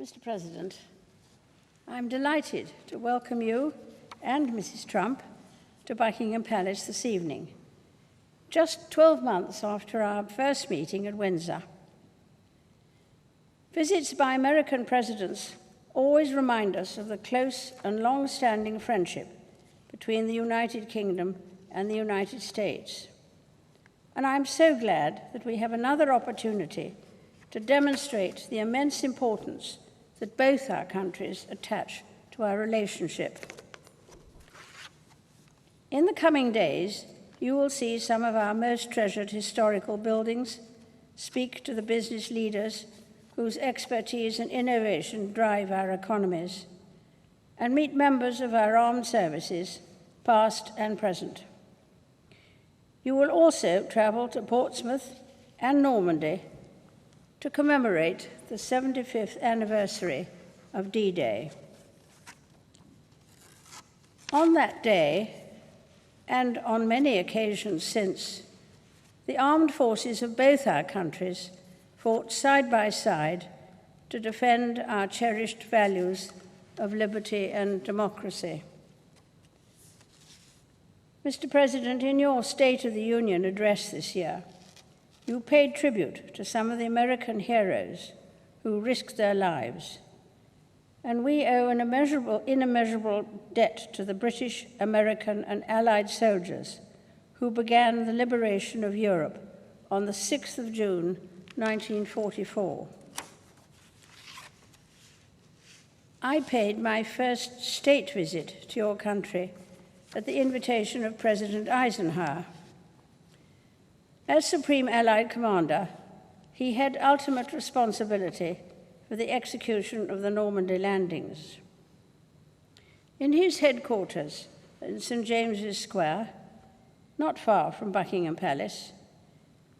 Mr. President, I'm delighted to welcome you and Mrs. Trump to Buckingham Palace this evening, just 12 months after our first meeting at Windsor. Visits by American presidents always remind us of the close and long-standing friendship between the United Kingdom and the United States. And I'm so glad that we have another opportunity to demonstrate the immense importance that both our countries attach to our relationship. In the coming days, you will see some of our most treasured historical buildings, speak to the business leaders whose expertise and innovation drive our economies, and meet members of our armed services, past and present. You will also travel to Portsmouth and Normandy to commemorate the 75th anniversary of D-Day. On that day, and on many occasions since, the armed forces of both our countries fought side by side to defend our cherished values of liberty and democracy. Mr. President, in your State of the Union address this year, you paid tribute to some of the American heroes who risked their lives, and we owe an immeasurable debt to the British, American, and Allied soldiers who began the liberation of Europe on the 6th of June, 1944. I paid my first state visit to your country at the invitation of President Eisenhower. As Supreme Allied Commander, he had ultimate responsibility for the execution of the Normandy landings. In his headquarters in St. James's Square, not far from Buckingham Palace,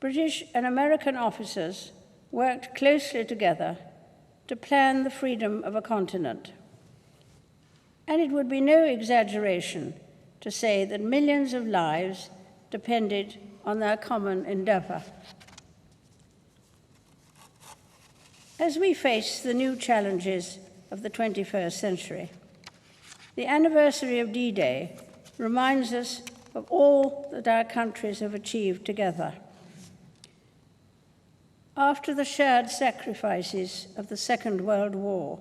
British and American officers worked closely together to plan the freedom of a continent. And it would be no exaggeration to say that millions of lives depended on their common endeavor. As we face the new challenges of the 21st century, the anniversary of D-Day reminds us of all that our countries have achieved together. After the shared sacrifices of the Second World War,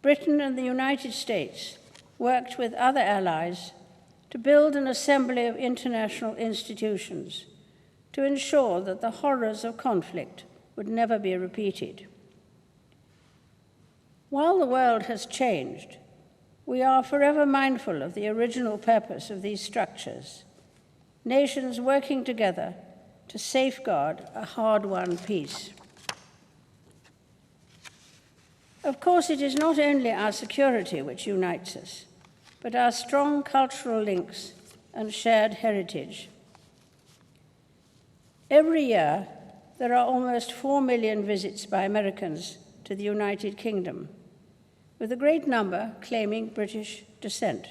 Britain and the United States worked with other allies to build an assembly of international institutions to ensure that the horrors of conflict would never be repeated. While the world has changed, we are forever mindful of the original purpose of these structures, nations working together to safeguard a hard-won peace. Of course, it is not only our security which unites us, but our strong cultural links and shared heritage. Every year, there are almost 4 million visits by Americans to the United Kingdom, with a great number claiming British descent.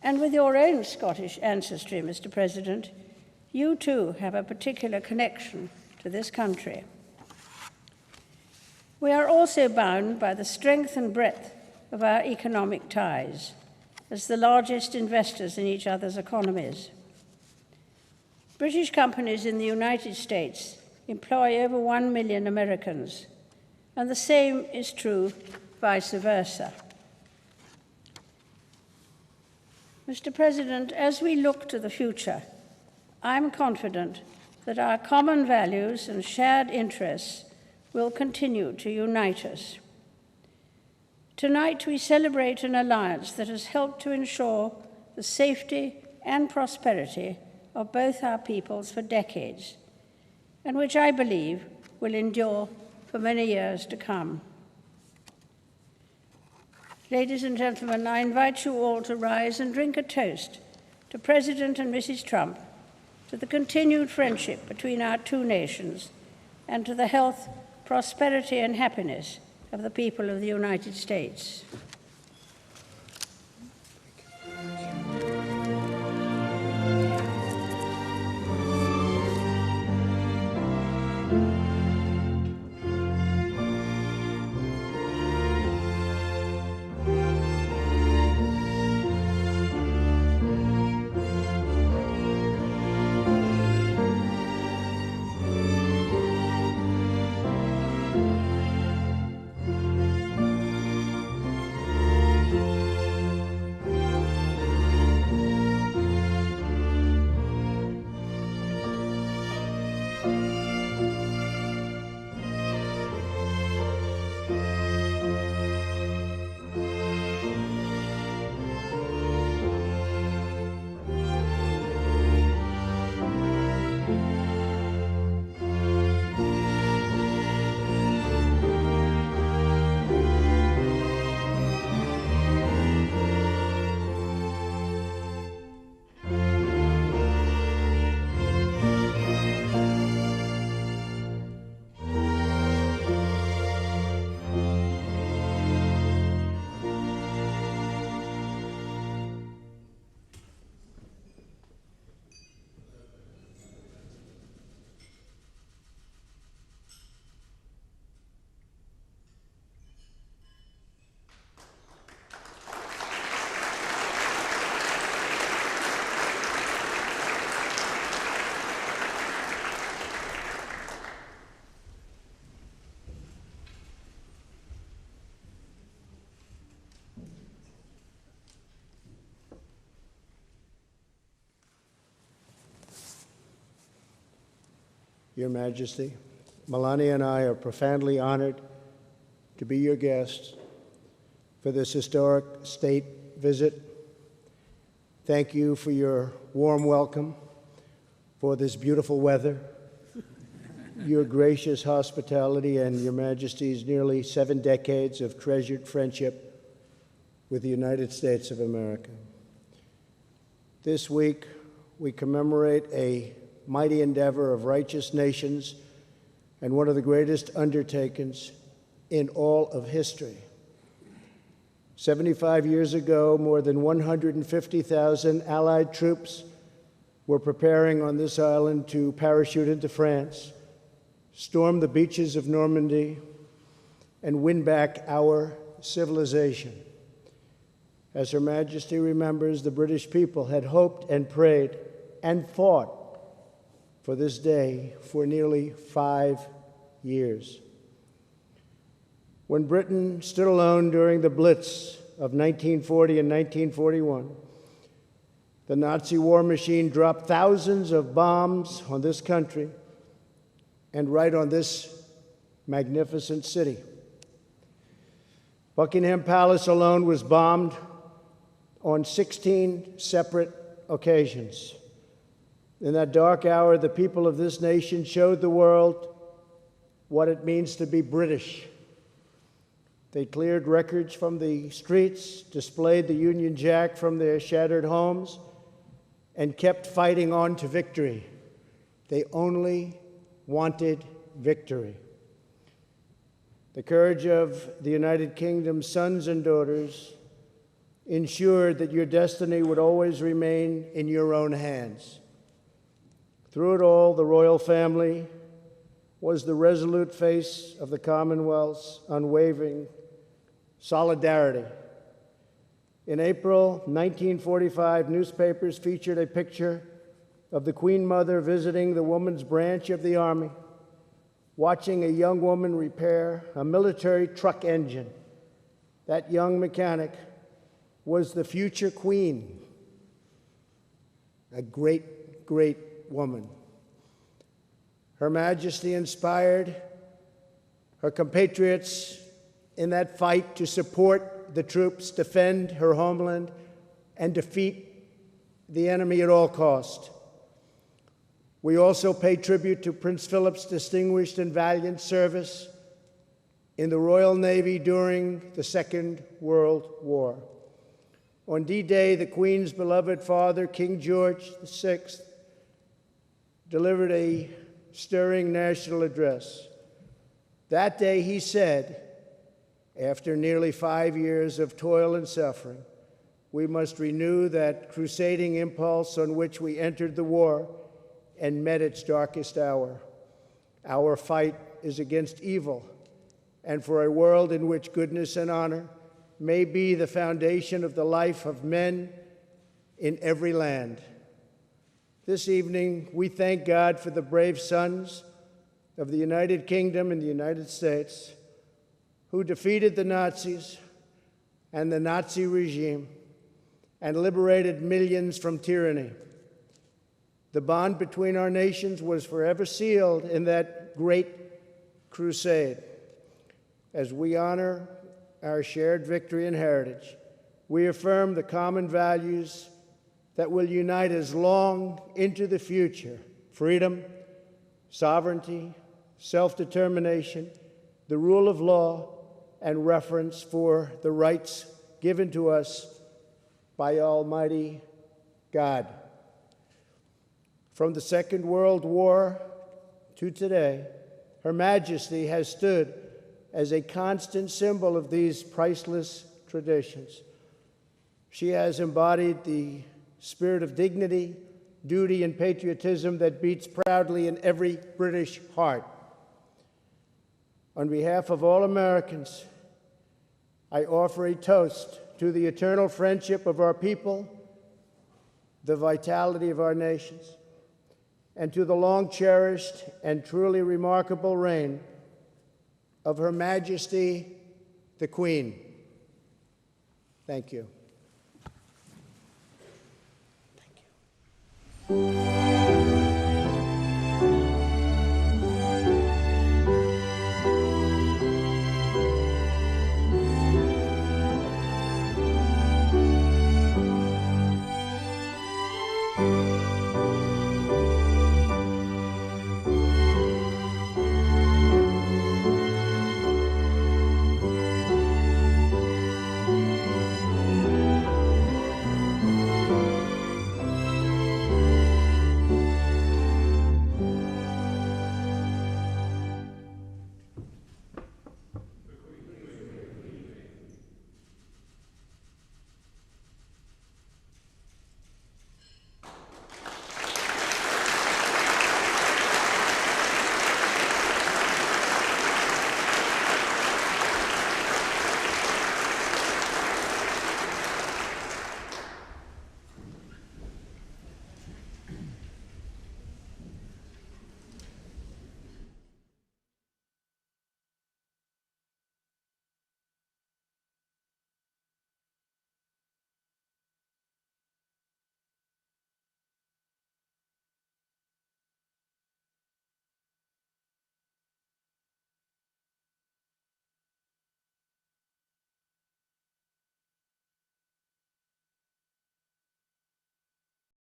And with your own Scottish ancestry, Mr. President, you too have a particular connection to this country. We are also bound by the strength and breadth of our economic ties as the largest investors in each other's economies. British companies in the United States employ over 1 million Americans, and the same is true vice versa. Mr. President, as we look to the future, I'm confident that our common values and shared interests will continue to unite us. Tonight, we celebrate an alliance that has helped to ensure the safety and prosperity of both our peoples for decades, and which I believe will endure for many years to come. Ladies and gentlemen, I invite you all to rise and drink a toast to President and Mrs. Trump, to the continued friendship between our two nations, and to the health, prosperity, and happiness of the people of the United States. Your Majesty, Melania and I are profoundly honored to be your guests for this historic state visit. Thank you for your warm welcome, for this beautiful weather, your gracious hospitality, and Your Majesty's nearly 7 decades of treasured friendship with the United States of America. This week, we commemorate a mighty endeavor of righteous nations and one of the greatest undertakings in all of history. 75 years ago, more than 150,000 Allied troops were preparing on this island to parachute into France, storm the beaches of Normandy, and win back our civilization. As Her Majesty remembers, the British people had hoped and prayed and fought for this day for nearly 5 years. When Britain stood alone during the Blitz of 1940 and 1941, the Nazi war machine dropped thousands of bombs on this country and right on this magnificent city. Buckingham Palace alone was bombed on 16 separate occasions. In that dark hour, the people of this nation showed the world what it means to be British. They cleared wreckage from the streets, displayed the Union Jack from their shattered homes, and kept fighting on to victory. They only wanted victory. The courage of the United Kingdom's sons and daughters ensured that your destiny would always remain in your own hands. Through it all, the royal family was the resolute face of the Commonwealth's unwavering solidarity. In April 1945, newspapers featured a picture of the Queen Mother visiting the women's branch of the Army, watching a young woman repair a military truck engine. That young mechanic was the future Queen, a great, great woman. Her Majesty inspired her compatriots in that fight to support the troops, defend her homeland, and defeat the enemy at all cost. We also pay tribute to Prince Philip's distinguished and valiant service in the Royal Navy during the Second World War. On D-Day, the Queen's beloved father, King George VI, delivered a stirring national address. That day he said, after nearly 5 years of toil and suffering, we must renew that crusading impulse on which we entered the war and met its darkest hour. Our fight is against evil and for a world in which goodness and honor may be the foundation of the life of men in every land. This evening, we thank God for the brave sons of the United Kingdom and the United States who defeated the Nazis and the Nazi regime and liberated millions from tyranny. The bond between our nations was forever sealed in that great crusade. As we honor our shared victory and heritage, we affirm the common values that will unite us long into the future: freedom, sovereignty, self-determination, the rule of law, and reverence for the rights given to us by Almighty God. From the Second World War to today, Her Majesty has stood as a constant symbol of these priceless traditions. She has embodied the spirit of dignity, duty, and patriotism that beats proudly in every British heart. On behalf of all Americans, I offer a toast to the eternal friendship of our people, the vitality of our nations, and to the long-cherished and truly remarkable reign of Her Majesty, the Queen. Thank you. Thank you.